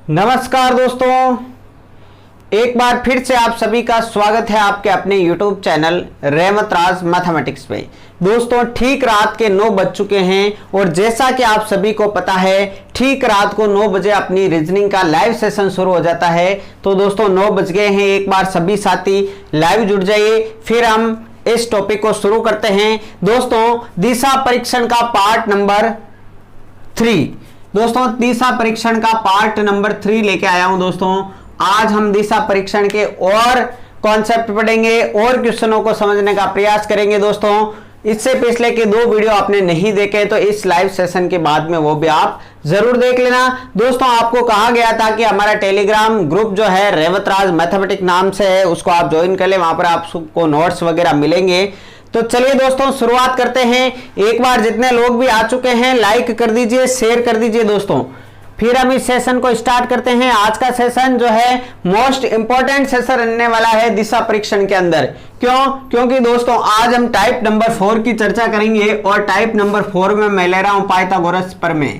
नमस्कार दोस्तों, एक बार फिर से आप सभी का स्वागत है आपके अपने YouTube चैनल रहमत राज मैथमेटिक्स पे। दोस्तों ठीक रात के 9 बज चुके हैं और जैसा कि आप सभी को पता है ठीक रात को 9 बजे अपनी रीजनिंग का लाइव सेशन शुरू हो जाता है। तो दोस्तों 9 बज गए हैं, एक बार सभी साथी लाइव जुड़ जाइए, फिर हम इस टॉपिक को शुरू करते हैं। दोस्तों दिशा परीक्षण का पार्ट नंबर 3, दोस्तों दिशा परीक्षण का पार्ट नंबर 3 लेके आया हूं। दोस्तों आज हम दिशा परीक्षण के और कॉन्सेप्ट पढ़ेंगे और क्वेश्चनों को समझने का प्रयास करेंगे। दोस्तों इससे पिछले के 2 वीडियो आपने नहीं देखे तो इस लाइव सेशन के बाद में वो भी आप जरूर देख लेना। दोस्तों आपको कहा गया था कि हमारा टेलीग्राम ग्रुप जो है रहमत राज मैथमेटिक्स नाम से है, उसको आप ज्वाइन कर ले, वहां पर आपको नोट्स वगैरह मिलेंगे। तो चलिए दोस्तों शुरुआत करते हैं। एक बार जितने लोग भी आ चुके हैं लाइक कर दीजिए, शेयर कर दीजिए दोस्तों, फिर हम इस सेशन को स्टार्ट करते हैं। आज का सेशन जो है मोस्ट इंपॉर्टेंट सेशन रहने वाला है दिशा परीक्षण के अंदर। क्योंकि दोस्तों आज हम टाइप नंबर 4 की चर्चा करेंगे और टाइप नंबर 4 में मैं ले रहा हूं पाइथागोरस प्रमेय।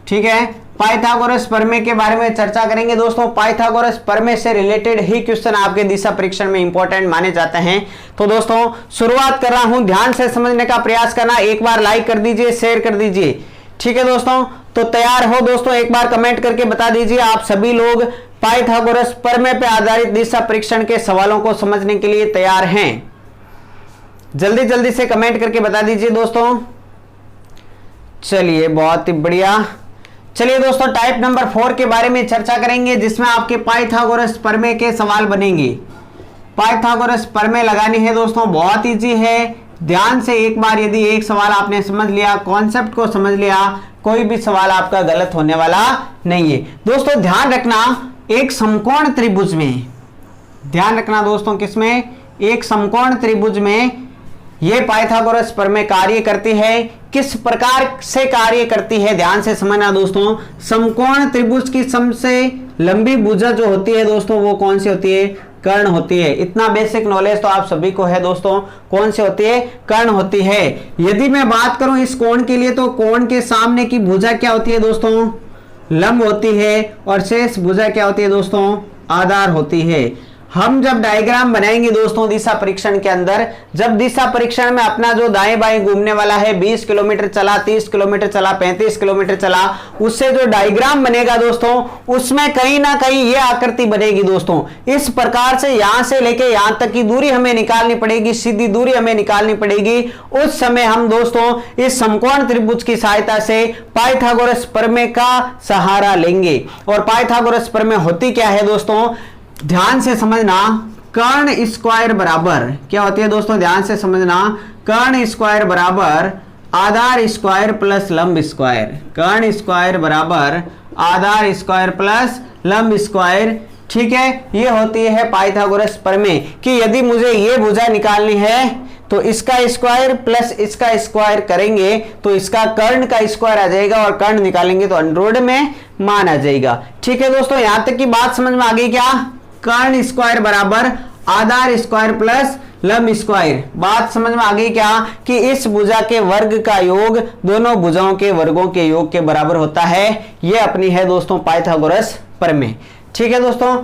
ठीक है, पाइथागोरस प्रमेय के बारे में चर्चा करेंगे। दोस्तों पाइथागोरस प्रमेय से रिलेटेड ही क्वेश्चन आपके दिशा परीक्षण में इंपॉर्टेंट माने जाते हैं। तो दोस्तों शुरुआत कर रहा हूं, ध्यान से समझने का प्रयास करना। एक बार लाइक कर दीजिए, शेयर कर दीजिए। ठीक है दोस्तों, तो तैयार हो दोस्तों, एक बार कमेंट करके बता दीजिए आप सभी लोग पाइथागोरस प्रमेय पर आधारित दिशा परीक्षण के सवालों को समझने के लिए तैयार हैं। जल्दी जल्दी से कमेंट करके बता दीजिए दोस्तों। चलिए बहुत ही बढ़िया। चलिए दोस्तों टाइप नंबर 4 के बारे में चर्चा करेंगे जिसमें आपके पाइथागोरस प्रमेय के सवाल बनेंगे। पाइथागोरस प्रमेय लगानी है दोस्तों, बहुत इजी है। ध्यान से एक बार यदि एक सवाल आपने समझ लिया, कॉन्सेप्ट को समझ लिया, कोई भी सवाल आपका गलत होने वाला नहीं है। दोस्तों ध्यान रखना, एक समकोण त्रिभुज में, ध्यान रखना दोस्तों किसमें, एक समकोण त्रिभुज में ये पाइथागोरस प्रमेय कार्य करती है। किस प्रकार से कार्य करती है ध्यान से समझना दोस्तों। समकोण त्रिभुज की सबसे लंबी भुजा जो होती है दोस्तों वो कौन सी होती है, कर्ण होती है। इतना बेसिक नॉलेज तो आप सभी को है दोस्तों, कौन सी होती है, कर्ण होती है। यदि मैं बात करूं इस कोण के लिए तो कोण के सामने की भुजा क्या होती है दोस्तों, लंब होती है, और शेष भुजा क्या होती है दोस्तों, आधार होती है। हम जब डायग्राम बनाएंगे दोस्तों दिशा परीक्षण के अंदर, जब दिशा परीक्षण में अपना जो दाएं बाएं घूमने वाला है 20 किलोमीटर चला, 30 किलोमीटर चला, 35 किलोमीटर चला, उससे जो डायग्राम बनेगा दोस्तों उसमें कहीं ना कहीं ये आकृति बनेगी दोस्तों। इस प्रकार से यहां से लेके यहां तक की दूरी हमें निकालनी पड़ेगी, सीधी दूरी हमें निकालनी पड़ेगी। उस समय हम दोस्तों इस समकोण त्रिभुज की सहायता से पाइथागोरस प्रमेय का सहारा लेंगे। और पाइथागोरस प्रमेय होती क्या है दोस्तों, ध्यान से समझना, कर्ण स्क्वायर बराबर क्या होती है दोस्तों, ध्यान से समझना, कर्ण स्क्वायर बराबर आधार स्क्वायर प्लस लंब स्क्वायर। कर्ण स्क्वायर बराबर आधार स्क्वायर प्लस लंब स्क्वायर। ठीक है, ये होती है पाइथागोरस प्रमेय कि यदि मुझे ये भुजा निकालनी है तो इसका स्क्वायर प्लस इसका स्क्वायर करेंगे तो इसका कर्ण का स्क्वायर आ जाएगा और कर्ण निकालेंगे तो अंडररूट में मान आ जाएगा। ठीक है दोस्तों, यहां तक की बात समझ में आ गई क्या। कर्ण स्क्वायर बराबर आधार स्क्वायर प्लस लंब स्क्वायर, बात समझ में आ गई क्या कि इस भुजा के वर्ग का योग दोनों भुजाओं के वर्गों के योग के बराबर होता है। यह अपनी है दोस्तों पाइथागोरस प्रमेय। ठीक है दोस्तों,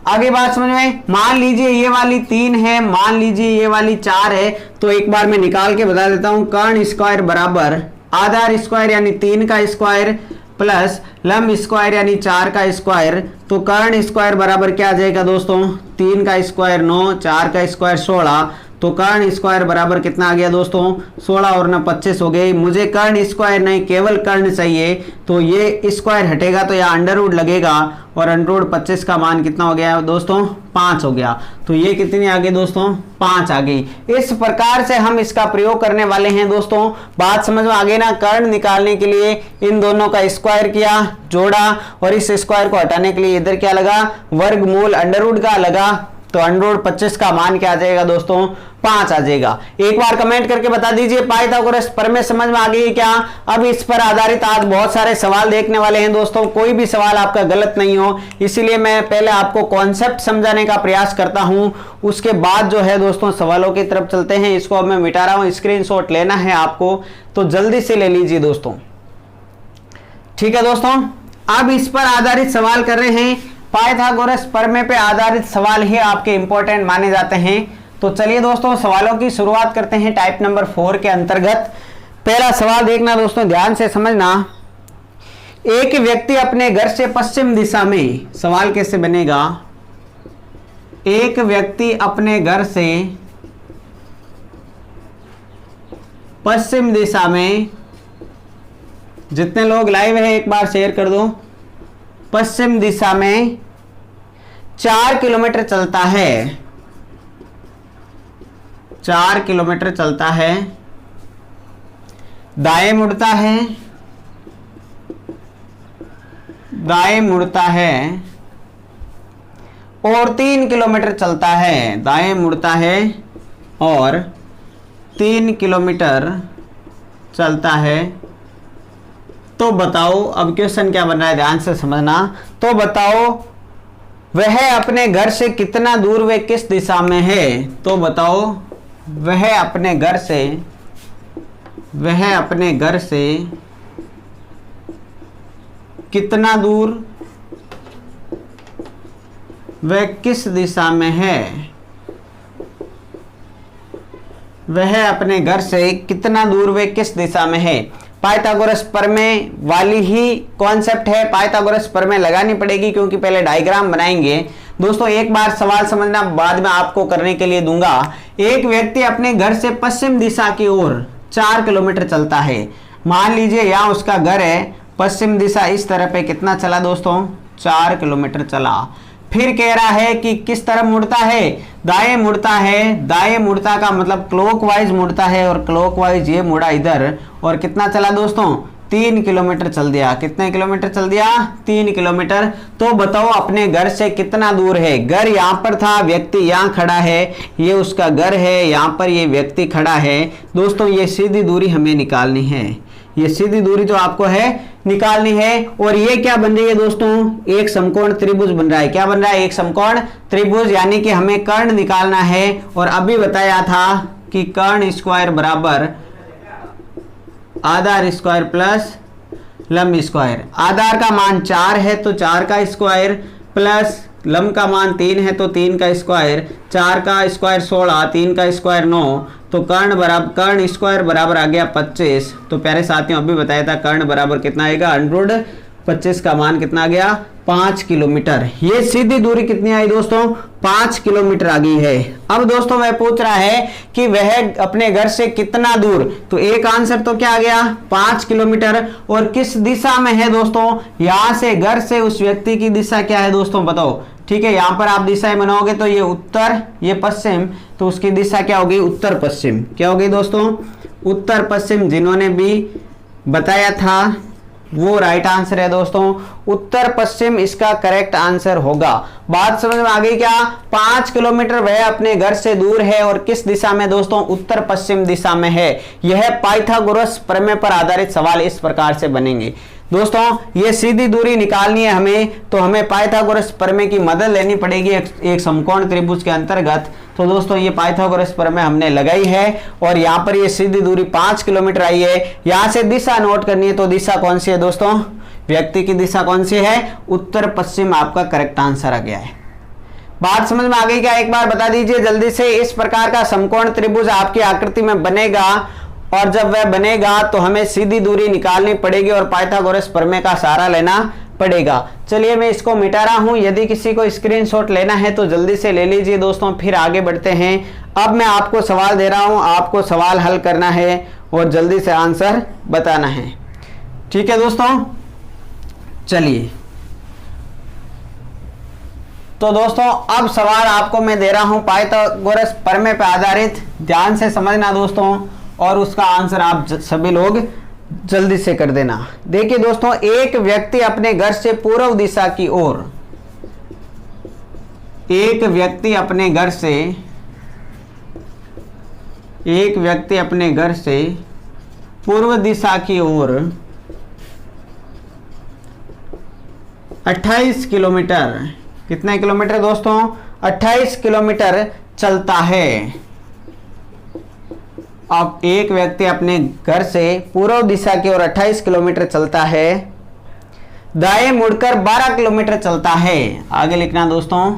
आगे बात समझ में। मान लीजिए ये वाली 3 है, मान लीजिए ये वाली 4 है, तो एक बार मैं निकाल के बता देता हूं। कर्ण स्क्वायर बराबर आधार स्क्वायर यानी 3 का स्क्वायर प्लस लंब स्क्वायर यानी 4 का स्क्वायर, तो कर्ण स्क्वायर बराबर क्या आ जाएगा दोस्तों, 3 का स्क्वायर 9, 4 का स्क्वायर 16, तो कर्ण स्क्वायर बराबर कितना आ गया दोस्तों, 16 और 9 25 हो गई। मुझे कर्ण स्क्वायर नहीं केवल कर्ण चाहिए, तो ये स्क्वायर हटेगा तो यहाँ अंडररूट लगेगा और अंडररूट 25 का मान कितना हो गया दोस्तों, 5 हो गया। तो ये कितनी आ गई दोस्तों, 5 आ गई। इस प्रकार से हम इसका प्रयोग करने वाले हैं दोस्तों। बात समझ में आ गई ना। कर्ण निकालने के लिए इन दोनों का स्क्वायर किया, जोड़ा, और इस स्क्वायर को हटाने के लिए इधर क्या लगा, वर्गमूल अंडररूट का लगा, तो अंडररूट 25 का मान क्या आ जाएगा दोस्तों, 5 आ जाएगा। एक बार कमेंट करके बता दीजिए पाइथागोरस प्रमेय समझ में आ गई क्या। अब इस पर आधारित आज बहुत सारे सवाल देखने वाले हैं दोस्तों, कोई भी सवाल आपका गलत नहीं हो, इसीलिए मैं पहले आपको कॉन्सेप्ट समझाने का प्रयास करता हूं, उसके बाद जो है दोस्तों सवालों की तरफ चलते हैं। इसको अब मैं मिटा रहा हूं, स्क्रीनशॉट लेना है आपको तो जल्दी से ले लीजिए दोस्तों। ठीक है दोस्तों, अब इस पर आधारित सवाल कर रहे हैं, पाइथागोरस प्रमेय पे आधारित सवाल ही आपके इंपॉर्टेंट माने जाते हैं। तो चलिए दोस्तों सवालों की शुरुआत करते हैं टाइप नंबर 4 के अंतर्गत। पहला सवाल देखना दोस्तों, ध्यान से समझना। एक व्यक्ति अपने घर से पश्चिम दिशा में, सवाल कैसे बनेगा, एक व्यक्ति अपने घर से पश्चिम दिशा में, जितने लोग लाइव है एक बार शेयर कर दो, पश्चिम दिशा में 4 किलोमीटर चलता है, 4 किलोमीटर चलता है, दाएं मुड़ता है, दाएं मुड़ता है और 3 किलोमीटर चलता है, दाएं मुड़ता है और 3 किलोमीटर चलता है। तो बताओ, अब क्वेश्चन क्या बन रहा है, ध्यान से समझना। तो बताओ वह अपने घर से कितना दूर व किस दिशा में है। तो बताओ वह अपने घर से, वह अपने घर से कितना दूर वह किस दिशा में है, वह अपने घर से कितना दूर व किस दिशा में है। पाइथागोरस प्रमेय वाली ही कॉन्सेप्ट है, पाइथागोरस प्रमेय लगानी पड़ेगी क्योंकि पहले डायग्राम बनाएंगे। दोस्तों एक बार सवाल समझना, बाद में आपको करने के लिए दूंगा। एक व्यक्ति अपने घर से पश्चिम दिशा की ओर 4 किलोमीटर चलता है। मान लीजिए यहाँ उसका घर है, पश्चिम दिशा इस तरह पे कितना चला दोस्तों, 4 किलोमीटर चला। फिर कह रहा है कि किस तरफ मुड़ता है, दाएं मुड़ता है, दाएं मुड़ता का मतलब क्लॉकवाइज मुड़ता है और क्लॉकवाइज ये मुड़ा इधर, और कितना चला दोस्तों, 3 किलोमीटर चल दिया। कितने किलोमीटर चल दिया, 3 किलोमीटर। तो बताओ अपने घर से कितना दूर है। घर यहाँ पर था, व्यक्ति यहाँ खड़ा है, ये उसका घर है, यहाँ पर ये व्यक्ति खड़ा है। दोस्तों ये सीधी दूरी हमें निकालनी है, ये सीधी दूरी तो आपको है निकालनी है। और ये क्या बन रही है दोस्तों, एक समकोण त्रिभुज बन रहा है। क्या बन रहा है, एक समकोण त्रिभुज, यानी कि हमें कर्ण निकालना है। और अभी बताया था कि कर्ण स्क्वायर बराबर आधार स्क्वायर प्लस लंब स्क्वायर। आधार का मान 4 है तो 4 का स्क्वायर प्लस लंब का मान 3 है तो 3 का स्क्वायर, 4 का स्क्वायर 16, 3 का स्क्वायर 9, तो कर्ण स्क्वायर बराबर आ गया 25। तो प्यारे साथियों अभी बताया था कर्ण बराबर कितना आएगा, 125 का मान कितना आ गया, 5 किलोमीटर। ये सीधी दूरी कितनी आई दोस्तों, 5 किलोमीटर आ गई है। अब दोस्तों वह पूछ रहा है कि वह अपने घर से कितना दूर, तो एक आंसर तो क्या आ गया, 5 किलोमीटर। और किस दिशा में है दोस्तों, यहां से घर से उस व्यक्ति की दिशा क्या है दोस्तों बताओ। ठीक है, यहां पर आप दिशाएं बनाओगे तो ये उत्तर, ये पश्चिम, तो उसकी दिशा क्या होगी, उत्तर पश्चिम। क्या होगी दोस्तों, उत्तर पश्चिम। जिन्होंने भी बताया था वो राइट आंसर है दोस्तों, उत्तर पश्चिम इसका करेक्ट आंसर होगा। बात समझ में आ गई क्या, 5 किलोमीटर वह अपने घर से दूर है और किस दिशा में दोस्तों, उत्तर पश्चिम दिशा में है। यह पाइथागोरस प्रमेय पर आधारित सवाल इस प्रकार से बनेंगे। दोस्तों ये सीधी दूरी निकालनी है हमें, तो हमें पाइथागोरस प्रमेय की मदद लेनी पड़ेगी एक समकोण त्रिभुज के अंतर्गत। तो दोस्तों ये पाइथागोरस प्रमेय हमने लगाई है और यहाँ पर ये सीधी दूरी 5 किलोमीटर आई है। यहाँ से दिशा नोट करनी है, तो दिशा कौन सी है दोस्तों, व्यक्ति की दिशा कौन सी है, उत्तर पश्चिम आपका करेक्ट आंसर आ गया है। बात समझ में आ गई क्या, एक बार बता दीजिए जल्दी से। इस प्रकार का समकोण त्रिभुज आपकी आकृति में बनेगा और जब वह बनेगा तो हमें सीधी दूरी निकालनी पड़ेगी और पाइथागोरस प्रमेय का सहारा लेना पड़ेगा। चलिए मैं इसको मिटा रहा हूं, यदि किसी को स्क्रीनशॉट लेना है तो जल्दी से ले लीजिए दोस्तों, फिर आगे बढ़ते हैं। अब मैं आपको सवाल दे रहा हूं, आपको सवाल हल करना है और जल्दी से आंसर बताना है। ठीक है दोस्तों, चलिए तो दोस्तों अब सवाल आपको मैं दे रहा हूं पाइथागोरस प्रमेय पर आधारित, ध्यान से समझना दोस्तों, और उसका आंसर आप सभी लोग जल्दी से कर देना। देखिए दोस्तों, एक व्यक्ति अपने घर से पूर्व दिशा की ओर, एक व्यक्ति अपने घर से पूर्व दिशा की ओर 28 किलोमीटर, कितने किलोमीटर दोस्तों, 28 किलोमीटर चलता है। अब एक व्यक्ति अपने घर से पूर्व दिशा की ओर 28 किलोमीटर चलता है, दाएं मुड़कर 12 किलोमीटर चलता है। आगे लिखना दोस्तों,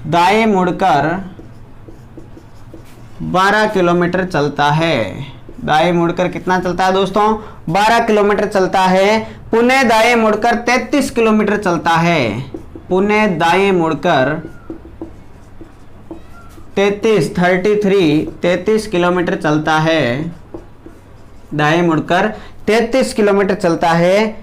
दाएं मुड़कर 12 किलोमीटर चलता है। दाएं मुड़कर कितना चलता है दोस्तों? 12 किलोमीटर चलता है। पुनः दाएं मुड़कर 33 किलोमीटर चलता है। पुनः दाएं मुड़कर 33 किलोमीटर चलता है। दाएं मुड़कर 33 किलोमीटर चलता है।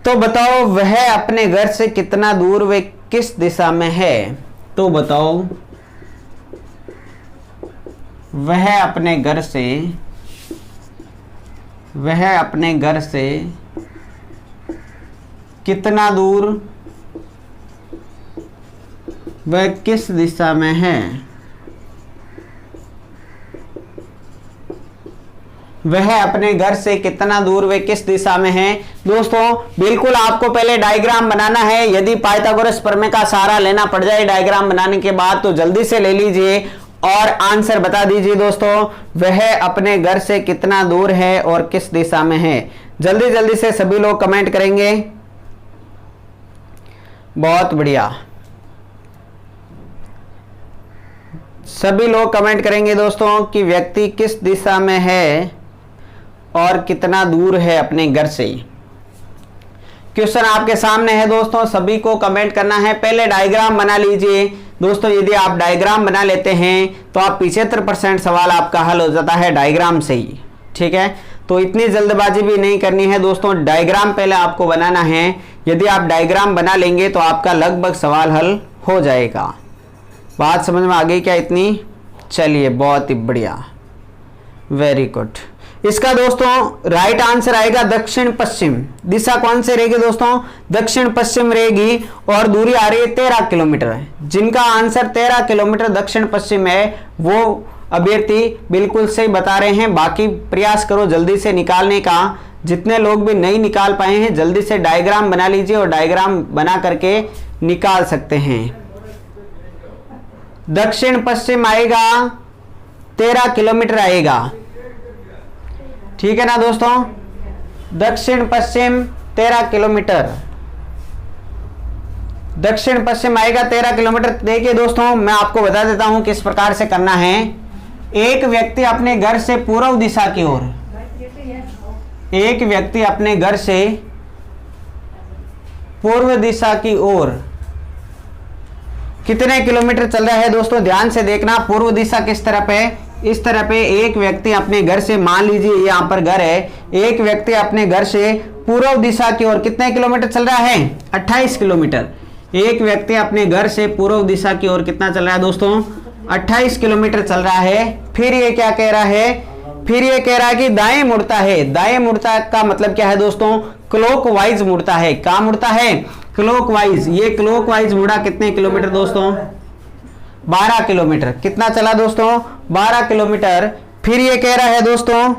तो बताओ वह अपने घर से कितना दूर व किस दिशा में है? तो बताओ वह अपने घर से कितना दूर वह किस दिशा में है? वह अपने घर से कितना दूर व किस दिशा में है? दोस्तों बिल्कुल आपको पहले डायग्राम बनाना है। यदि पाइथागोरस प्रमेय का सहारा लेना पड़ जाए डायग्राम बनाने के बाद तो जल्दी से ले लीजिए और आंसर बता दीजिए दोस्तों। वह अपने घर से कितना दूर है और किस दिशा में है? जल्दी जल्दी से सभी लोग कमेंट करेंगे। बहुत बढ़िया, सभी लोग कमेंट करेंगे दोस्तों कि व्यक्ति किस दिशा में है और कितना दूर है अपने घर से। क्वेश्चन आपके सामने है दोस्तों, सभी को कमेंट करना है। पहले डायग्राम बना लीजिए दोस्तों। यदि आप डायग्राम बना लेते हैं तो आप 75% सवाल आपका हल हो जाता है डायग्राम से ही। ठीक है, तो इतनी जल्दबाजी भी नहीं करनी है दोस्तों, डायग्राम पहले आपको बनाना है। यदि आप डायग्राम बना लेंगे तो आपका लगभग सवाल हल हो जाएगा। बात समझ में आ गई क्या इतनी? चलिए बहुत ही बढ़िया, वेरी गुड। इसका दोस्तों राइट आंसर आएगा दक्षिण पश्चिम। दिशा कौन से रहेगी दोस्तों? दक्षिण पश्चिम रहेगी और दूरी आ रही है 13 किलोमीटर। जिनका आंसर 13 किलोमीटर दक्षिण पश्चिम है वो अभ्यर्थी बिल्कुल सही बता रहे हैं। बाकी प्रयास करो जल्दी से निकालने का। जितने लोग भी नहीं निकाल पाए हैं जल्दी से डायग्राम बना लीजिए और डायग्राम बना करके निकाल सकते हैं। दक्षिण पश्चिम आएगा 13 किलोमीटर आएगा। ठीक है ना दोस्तों? दक्षिण पश्चिम 13 किलोमीटर, दक्षिण पश्चिम आएगा 13 किलोमीटर। देखिए दोस्तों मैं आपको बता देता हूं किस प्रकार से करना है। एक व्यक्ति अपने घर से पूर्व दिशा की ओर, एक व्यक्ति अपने घर से पूर्व दिशा की ओर कितने किलोमीटर चल रहा है दोस्तों? ध्यान से देखना। पूर्व दिशा किस तरफ है? इस तरफ पे। एक व्यक्ति अपने घर से, मान लीजिए यहाँ पर घर है, एक व्यक्ति अपने घर से पूर्व दिशा की ओर कितने किलोमीटर चल रहा है? 28 किलोमीटर। एक व्यक्ति अपने घर से पूर्व दिशा की ओर कितना चल रहा है दोस्तों? 28 किलोमीटर चल रहा है। फिर ये क्या कह रहा है? फिर ये कह रहा है कि दाएं मुड़ता है। दाएं मुड़ता का मतलब क्या है दोस्तों? क्लॉकवाइज मुड़ता है। कहाँ मुड़ता है? क्लॉकवाइज। ये क्लॉकवाइज मुड़ा कितने किलोमीटर दोस्तों? 12 किलोमीटर। कितना चला दोस्तों? 12 किलोमीटर। फिर ये कह रहा है दोस्तों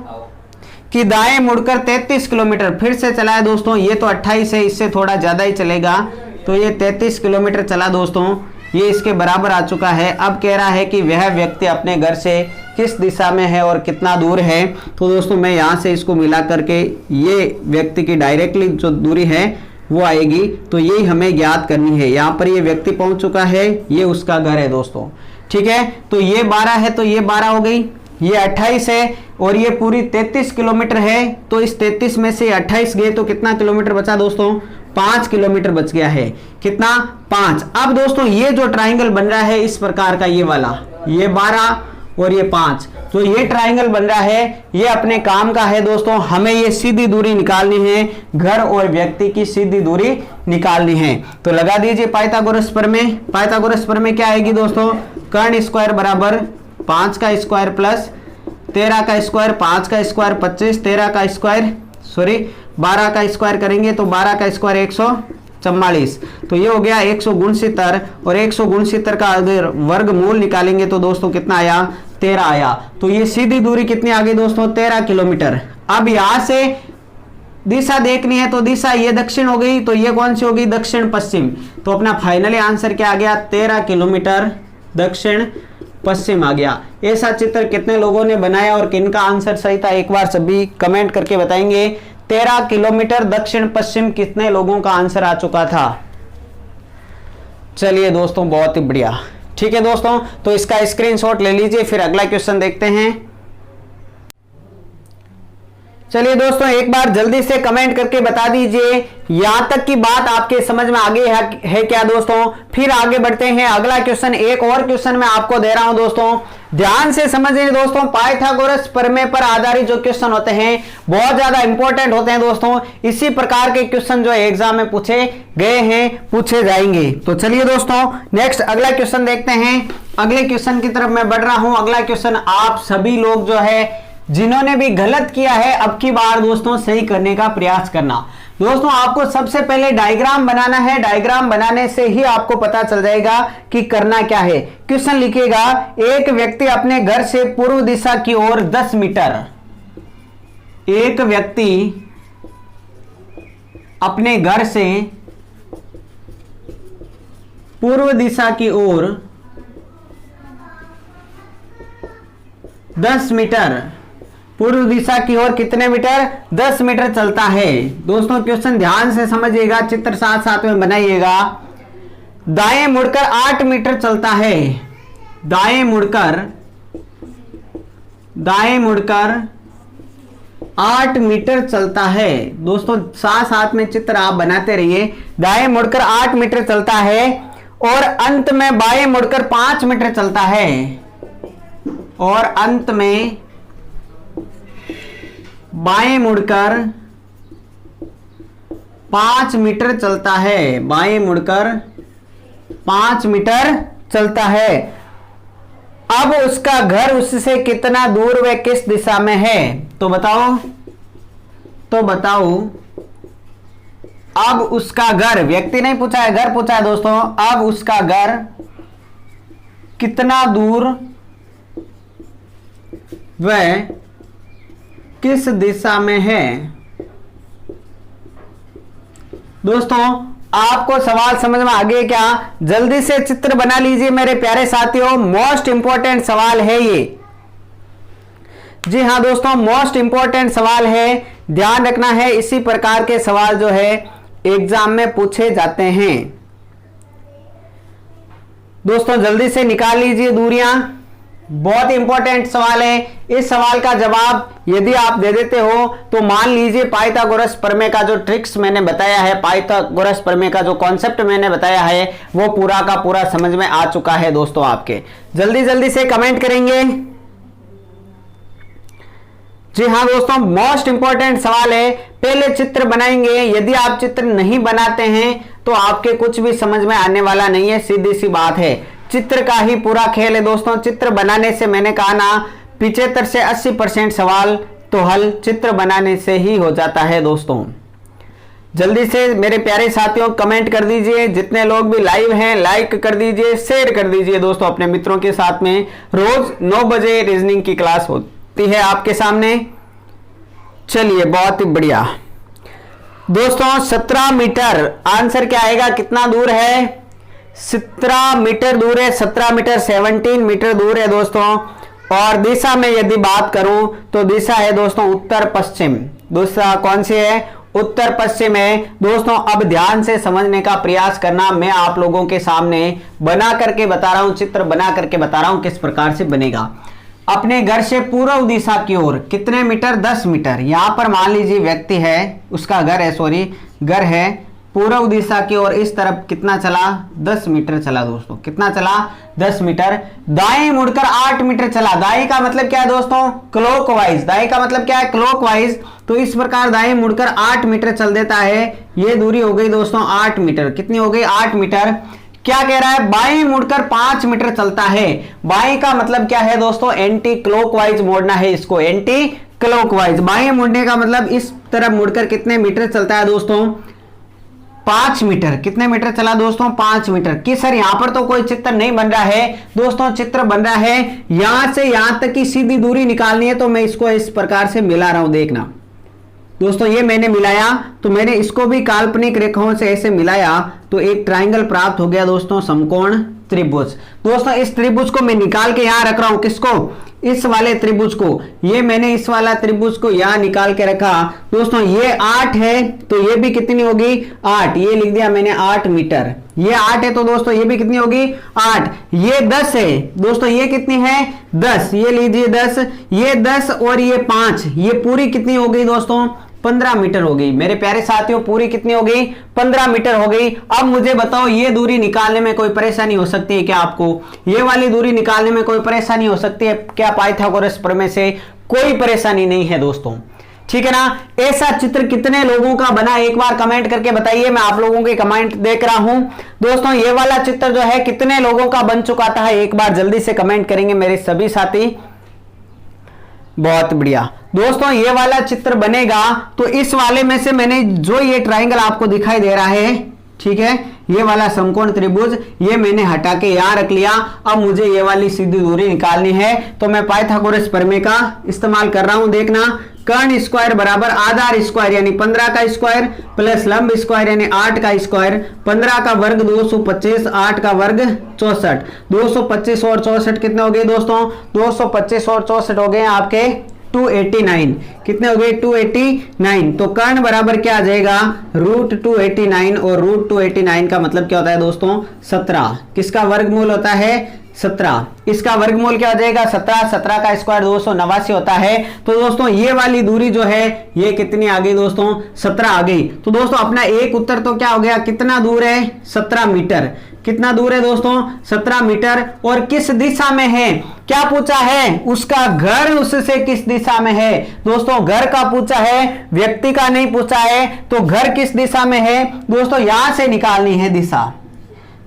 कि दाएं मुड़कर 33 किलोमीटर फिर से चला है दोस्तों। ये तो 28 है, इससे थोड़ा ज्यादा ही चलेगा, तो ये 33 किलोमीटर चला दोस्तों। ये इसके बराबर आ चुका है। अब कह रहा है कि वह व्यक्ति अपने घर से किस दिशा में है और कितना दूर है। तो दोस्तों मैं यहाँ से इसको मिला करके ये व्यक्ति की डायरेक्टली जो दूरी है वो आएगी, तो यही हमें ज्ञात करनी है। यहाँ पर ये व्यक्ति पहुंच चुका है, ये उसका घर है दोस्तों। ठीक है, तो ये 12 है तो ये 12 हो गई, ये 28 है और ये पूरी 33 किलोमीटर है। तो इस 33 में से 28 गए तो कितना किलोमीटर बचा दोस्तों? 5 किलोमीटर बच गया है। कितना? 5। अब दोस्तों ये जो ट्राइंगल बन रहा है इस प्रकार का, ये वाला, ये 12 और ये 5, तो ये ट्राइंगल बन रहा है। ये अपने काम का है दोस्तों। हमें ये सीधी दूरी निकालनी है, घर और व्यक्ति की सीधी दूरी निकालनी है। तो लगा दीजिए पाइथागोरस प्रमेय। पाइथागोरस प्रमेय क्या आएगी दोस्तों? कर्ण स्क्वायर बराबर 5 का स्क्वायर प्लस 13 का स्क्वायर, 5 का स्क्वायर 25, 13 का स्क्वायर 12 का स्क्वायर करेंगे तो 12 का स्क्वायर 144। तो ये हो गया 169 और 169 का अगर वर्गमूल निकालेंगे तो दोस्तों कितना आया? 13 आया। तो ये सीधी दूरी कितनी आ गई दोस्तों? 13 किलोमीटर। अब यहां से दिशा देखनी है तो दिशा ये दक्षिण हो गई, तो ये कौन सी हो गई? दक्षिण पश्चिम। तो अपना फाइनली आंसर क्या आ गया? 13 किलोमीटर दक्षिण पश्चिम आ गया। ऐसा चित्र कितने लोगों ने बनाया और किनका आंसर सही था एक बार सभी कमेंट करके बताएंगे। 13 किलोमीटर दक्षिण पश्चिम कितने लोगों का आंसर आ चुका था? चलिए दोस्तों, बहुत ही बढ़िया। ठीक है दोस्तों, तो इसका स्क्रीनशॉट ले लीजिए, फिर अगला क्वेश्चन देखते हैं। चलिए दोस्तों, एक बार जल्दी से कमेंट करके बता दीजिए यहां तक की बात आपके समझ में आगे है क्या दोस्तों। फिर आगे बढ़ते हैं, अगला क्वेश्चन, एक और क्वेश्चन मैं आपको दे रहा हूं दोस्तों, ध्यान से समझिए दोस्तों। पाइथागोरस प्रमेय पर आधारित जो क्वेश्चन होते हैं बहुत ज्यादा इंपॉर्टेंट होते हैं दोस्तों। इसी प्रकार के क्वेश्चन जो एग्जाम में पूछे गए हैं, पूछे जाएंगे। तो चलिए दोस्तों, नेक्स्ट अगला क्वेश्चन देखते हैं। अगले क्वेश्चन की तरफ मैं बढ़ रहा हूं। अगला क्वेश्चन आप सभी लोग जो है जिन्होंने भी गलत किया है, अब की बार दोस्तों सही करने का प्रयास करना। दोस्तों आपको सबसे पहले डायग्राम बनाना है, डायग्राम बनाने से ही आपको पता चल जाएगा कि करना क्या है। क्वेश्चन लिखिएगा, एक व्यक्ति अपने घर से पूर्व दिशा की ओर 10 मीटर, एक व्यक्ति अपने घर से पूर्व दिशा की ओर 10 मीटर, पूर्व दिशा की ओर कितने मीटर? 10 मीटर चलता है। दोस्तों क्वेश्चन ध्यान से समझिएगा, चित्र साथ साथ में बनाइएगा। दाएं मुड़कर 8 मीटर चलता है, दाएं मुड़कर 8 मीटर चलता है। दोस्तों साथ साथ में चित्र आप बनाते रहिए। दाएं मुड़कर 8 मीटर चलता है और अंत में बाएं मुड़कर 5 मीटर चलता है, और अंत में बाएं मुड़कर 5 मीटर चलता है, बाएं मुड़कर 5 मीटर चलता है। अब उसका घर उससे कितना दूर व किस दिशा में है? तो बताओ, अब उसका घर, व्यक्ति नहीं पूछा है, घर पूछा है दोस्तों। अब उसका घर कितना दूर व किस दिशा में है? दोस्तों आपको सवाल समझ में आ गया क्या? जल्दी से चित्र बना लीजिए मेरे प्यारे साथियों, मोस्ट इंपॉर्टेंट सवाल है ये। जी हां दोस्तों, मोस्ट इंपॉर्टेंट सवाल है, ध्यान रखना है। इसी प्रकार के सवाल जो है एग्जाम में पूछे जाते हैं। दोस्तों जल्दी से निकाल लीजिए दूरियां, बहुत इंपॉर्टेंट सवाल है। इस सवाल का जवाब यदि आप दे देते हो तो मान लीजिए पाइथागोरस प्रमेय का जो ट्रिक्स मैंने बताया है, पाइथागोरस प्रमेय का जो कॉन्सेप्ट मैंने बताया है, वो पूरा का पूरा समझ में आ चुका है दोस्तों आपके। जल्दी जल्दी से कमेंट करेंगे। जी हाँ दोस्तों, मोस्ट इंपॉर्टेंट सवाल है। पहले चित्र बनाएंगे, यदि आप चित्र नहीं बनाते हैं तो आपके कुछ भी समझ में आने वाला नहीं है, सीधी सी बात है। चित्र का ही पूरा खेल है दोस्तों। चित्र बनाने से मैंने कहा ना 75 से 80% सवाल तो हल चित्र बनाने से ही हो जाता है दोस्तों। जल्दी से मेरे प्यारे साथियों कमेंट कर दीजिए, जितने लोग भी लाइव हैं लाइक कर दीजिए, शेयर कर दीजिए दोस्तों अपने मित्रों के साथ में। रोज 9 बजे रीजनिंग की क्लास होती है आपके सामने। चलिए बहुत ही बढ़िया दोस्तों, 17 मीटर आंसर क्या आएगा? कितना दूर है? 17 मीटर दूर है, 17 मीटर 17 मीटर दूर है दोस्तों। और दिशा में यदि बात करूं तो दिशा है दोस्तों उत्तर पश्चिम। दिशा कौन सी है? उत्तर पश्चिम है दोस्तों। अब ध्यान से समझने का प्रयास करना, मैं आप लोगों के सामने बना करके बता रहा हूं, चित्र बना करके बता रहा हूं किस प्रकार से बनेगा। अपने घर से पूर्व दिशा की ओर कितने मीटर? 10 मीटर। यहां पर मान लीजिए व्यक्ति है, उसका घर है, सॉरी घर है, पूर्व दिशा की ओर इस तरफ कितना चला? 10 मीटर चला दोस्तों। कितना चला? 10 मीटर। दाएं मुड़कर 8 मीटर चला। दाएं का मतलब क्या है दोस्तों? क्लॉकवाइज। दाएं का मतलब क्या है? क्लॉकवाइज। तो इस प्रकार दाएं मुड़कर 8 मीटर चल देता है। ये दूरी हो गई दोस्तों 8 मीटर। कितनी हो गई? 8 मीटर। क्या कह रहा है? बाएं मुड़कर 5 मीटर चलता है। बाएं का मतलब क्या है दोस्तों? एंटी क्लॉकवाइज मोड़ना है इसको, एंटी क्लॉकवाइज। बाएं मुड़ने का मतलब इस तरफ मुड़कर कितने मीटर चलता है दोस्तों? 5 मीटर। कितने मीटर चला दोस्तों? 5 मीटर। कि सर यहां पर तो कोई चित्र नहीं बन रहा है दोस्तों। चित्र बन रहा है, यहां से यहां तक की सीधी दूरी निकालनी है, तो मैं इसको इस प्रकार से मिला रहा हूं। देखना दोस्तों, ये मैंने मिलाया तो मैंने इसको भी काल्पनिक रेखाओं से ऐसे मिलाया तो एक ट्राइंगल प्राप्त हो गया दोस्तों, समकोण त्रिभुज। दोस्तों इस त्रिभुज को मैं निकाल के यहां रख रहा हूं, किसको, इस वाले त्रिभुज को। ये मैंने इस वाला त्रिभुज को यहां निकाल के रखा। दोस्तों ये 8 है तो ये भी कितनी होगी 8, ये लिख दिया मैंने 8 मीटर। ये 8 है तो दोस्तों ये भी कितनी होगी 8। ये 10 है दोस्तों, ये कितनी है 10, ये लीजिए 10, ये 10 और ये 5, ये पूरी कितनी हो गई दोस्तों 15 मीटर हो गई। मेरे प्यारे साथियों पूरी कितनी हो गई 15 मीटर हो गई। अब मुझे बताओ ये दूरी निकालने में कोई परेशानी हो सकती है क्या आपको, ये वाली दूरी निकालने में कोई परेशानी हो सकती है क्या पाइथागोरस प्रमेय से? कोई परेशानी नहीं है दोस्तों, ठीक है ना। ऐसा चित्र कितने लोगों का बना एक बार कमेंट करके बताइए, मैं आप लोगों के कमेंट देख रहा हूं। दोस्तों ये वाला चित्र जो है कितने लोगों का बन चुका था, एक बार जल्दी से कमेंट करेंगे मेरे सभी साथी। बहुत बढ़िया दोस्तों, ये वाला चित्र बनेगा तो इस वाले में से मैंने जो ये ट्राइंगल आपको दिखाई दे रहा है, ठीक है, ये वाला समकोण त्रिभुज, ये मैंने हटा के यहां रख लिया। अब मुझे ये वाली सीधी दूरी निकालनी है तो मैं पाइथागोरस प्रमेय का इस्तेमाल कर रहा हूं। देखना, कर्ण स्क्वायर बराबर आधार स्क्वायर यानी 15 का स्क्वायर प्लस लंब स्क्वायर यानी 8 का स्क्वायर, 15 का वर्ग 225, 8 का वर्ग 64। 225 और 64 कितने हो गए दोस्तों, 225 और 64 हो गए आपके 289। कितने हो गए 289। तो कर्ण बराबर क्या आ जाएगा √289, और √289 का मतलब क्या होता है दोस्तों 17। किसका वर्गमूल होता है 17, इसका वर्गमूल क्या हो जाएगा 17, 17 का स्क्वायर 289 होता है। तो दोस्तों ये वाली दूरी जो है ये कितनी आ गई दोस्तों 17 आ गई। तो दोस्तों अपना एक उत्तर तो क्या हो गया, कितना दूर है 17 मीटर। कितना दूर है दोस्तों 17 मीटर। और किस दिशा में है, क्या पूछा है, उसका घर उससे किस दिशा में है। दोस्तों घर का पूछा है, व्यक्ति का नहीं पूछा है। तो घर किस दिशा में है दोस्तों, यहां से निकालनी है दिशा,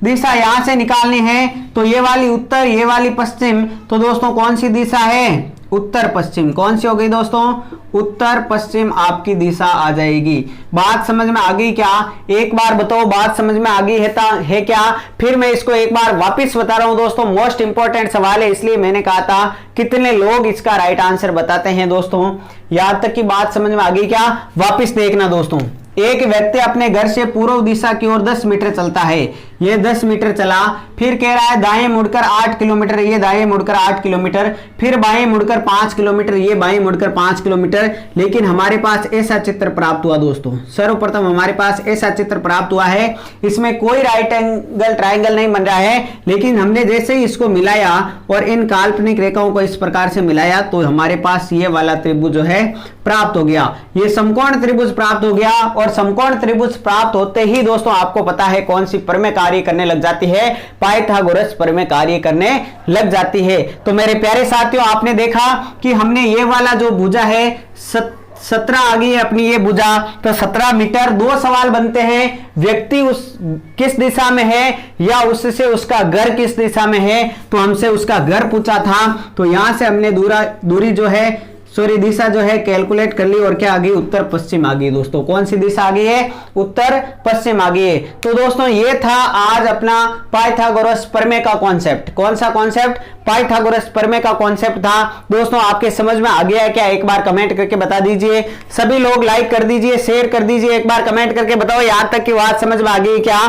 दिशा यहां से निकालनी है। तो ये वाली उत्तर, ये वाली पश्चिम। तो दोस्तों कौन सी दिशा है, उत्तर पश्चिम। कौन सी हो गई दोस्तों, उत्तर पश्चिम आपकी दिशा आ जाएगी। बात समझ में आ गई क्या, एक बार बताओ बात समझ में आ गई है क्या। फिर मैं इसको एक बार वापस बता रहा हूं दोस्तों, मोस्ट इंपॉर्टेंट सवाल है इसलिए मैंने कहा था कितने लोग इसका राइट आंसर बताते हैं दोस्तों। यहां तक की बात समझ में आ गई क्या, वापस देखना दोस्तों। एक व्यक्ति अपने घर से पूर्व दिशा की ओर 10 मीटर चलता है, ये 10 मीटर चला, फिर कह रहा है दाएं मुड़कर 8 किलोमीटर, ये दाएं मुड़कर 8 किलोमीटर, फिर बाएं मुड़कर 5 किलोमीटर, ये बाएं मुड़कर 5 किलोमीटर। लेकिन हमारे पास ऐसा चित्र प्राप्त हुआ दोस्तों, सर्वप्रथम हमारे पास ऐसा चित्र प्राप्त हुआ है, इसमें कोई राइट एंगल ट्राइंगल नहीं बन रहा है। लेकिन हमने जैसे ही इसको मिलाया और इन काल्पनिक रेखाओं को इस प्रकार से मिलाया तो हमारे पास ये वाला त्रिभुज जो है प्राप्त हो गया, ये समकोण त्रिभुज प्राप्त हो गया। और समकोण त्रिभुज प्राप्त होते ही दोस्तों आपको पता है कौन सी प्रमेय कार्य करने लग जाती है, पाइथागोरस प्रमेय कार्य करने लग जाती है। तो मेरे प्यारे साथियों आपने देखा कि हमने ये वाला जो भुजा है 17 आ गई है अपनी ये भुजा, तो 17 मीटर। दो सवाल बनते हैं, व्यक्ति उस किस दिशा में है या उससे उसका घर किस दिशा में है। तो हमसे उसका घर पूछा था, तो यहां से हमने दूरी जो है दिशा जो है कैलकुलेट कर ली और क्या आ गई उत्तर पश्चिम आ गई दोस्तों। कौन सी दिशा आ गई है, उत्तर पश्चिम आ गई है। तो दोस्तों ये था आज अपना पाइथागोरस प्रमेय का कॉन्सेप्ट। कौन सा कॉन्सेप्ट, पाइथागोरस प्रमेय का कॉन्सेप्ट था दोस्तों। आपके समझ में आ गया है क्या, एक बार कमेंट करके बता दीजिए। सभी लोग लाइक कर दीजिए, शेयर कर दीजिए, एक बार कमेंट करके बताओ यहां तक की बात समझ में आ गई क्या।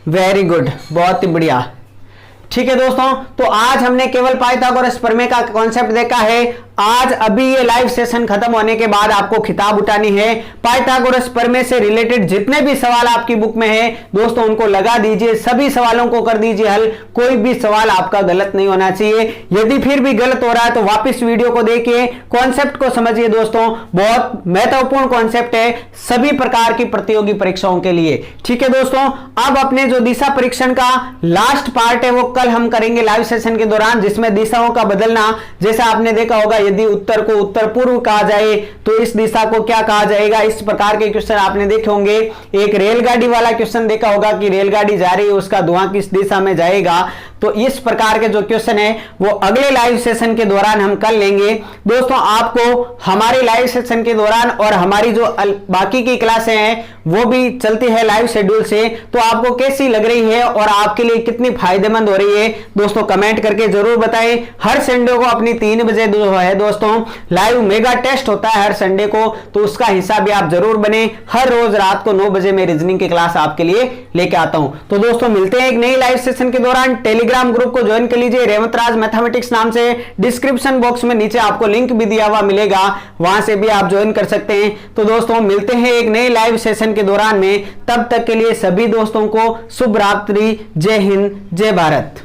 वेरी गुड, बहुत ही बढ़िया, ठीक है दोस्तों। तो आज हमने केवल पाइथागोरस प्रमेय का कॉन्सेप्ट देखा है। आज अभी ये लाइव सेशन खत्म होने के बाद आपको खिताब उठानी है। पाइथागोरस प्रमेय से रिलेटेड जितने भी सवाल आपकी बुक में है दोस्तों उनको लगा दीजिए, सभी सवालों को कर दीजिए हल। कोई भी सवाल आपका गलत नहीं होना चाहिए। यदि फिर भी गलत हो रहा है तो वापस वीडियो को देखिए, कॉन्सेप्ट को समझिए दोस्तों, बहुत महत्वपूर्ण कॉन्सेप्ट है सभी प्रकार की प्रतियोगी परीक्षाओं के लिए। ठीक है दोस्तों, अब अपने जो दिशा परीक्षण का लास्ट पार्ट है वो कल हम करेंगे लाइव सेशन के दौरान, जिसमें दिशाओं का बदलना, जैसा आपने देखा होगा यदि उत्तर को उत्तर पूर्व कहा जाए तो इस दिशा को क्या कहा जाएगा, इस प्रकार के क्वेश्चन आपने देखे होंगे। एक रेलगाड़ी वाला क्वेश्चन देखा होगा कि रेलगाड़ी जा रही है उसका धुआं किस दिशा में जाएगा। तो इस प्रकार के जो क्वेश्चन है वो अगले लाइव सेशन के दौरान हम कर लेंगे दोस्तों। आपको हमारे लाइव सेशन के दौरान और हमारी जो बाकी की क्लासें हैं वो भी चलती है लाइव शेड्यूल से, तो आपको कैसी लग रही है और आपके लिए कितनी फायदेमंद हो रही है दोस्तों कमेंट करके जरूर बताएं। हर संडे को अपनी 3 बजे जो है है दोस्तों, लाइव मेगा टेस्ट होता है हर संडे को, तो उसका हिस्सा भी आप जरूर बने। हर रोज रात को 9 बजे मैं रीजनिंग की क्लास आपके लिए लेके आता हूं। तो दोस्तों मिलते हैं एक नई लाइव सेशन के दौरान। टेलीग्राम ग्रुप को ज्वाइन कर लीजिए, रेवंत राज मैथमेटिक्स नाम से। डिस्क्रिप्शन बॉक्स में नीचे आपको लिंक भी दिया हुआ मिलेगा, वहां से भी आप ज्वाइन कर सकते हैं। तो दोस्तों मिलते हैं एक नए लाइव सेशन के दौरान में, तब तक के लिए सभी दोस्तों को शुभ रात्रि। जय हिंद, जय भारत।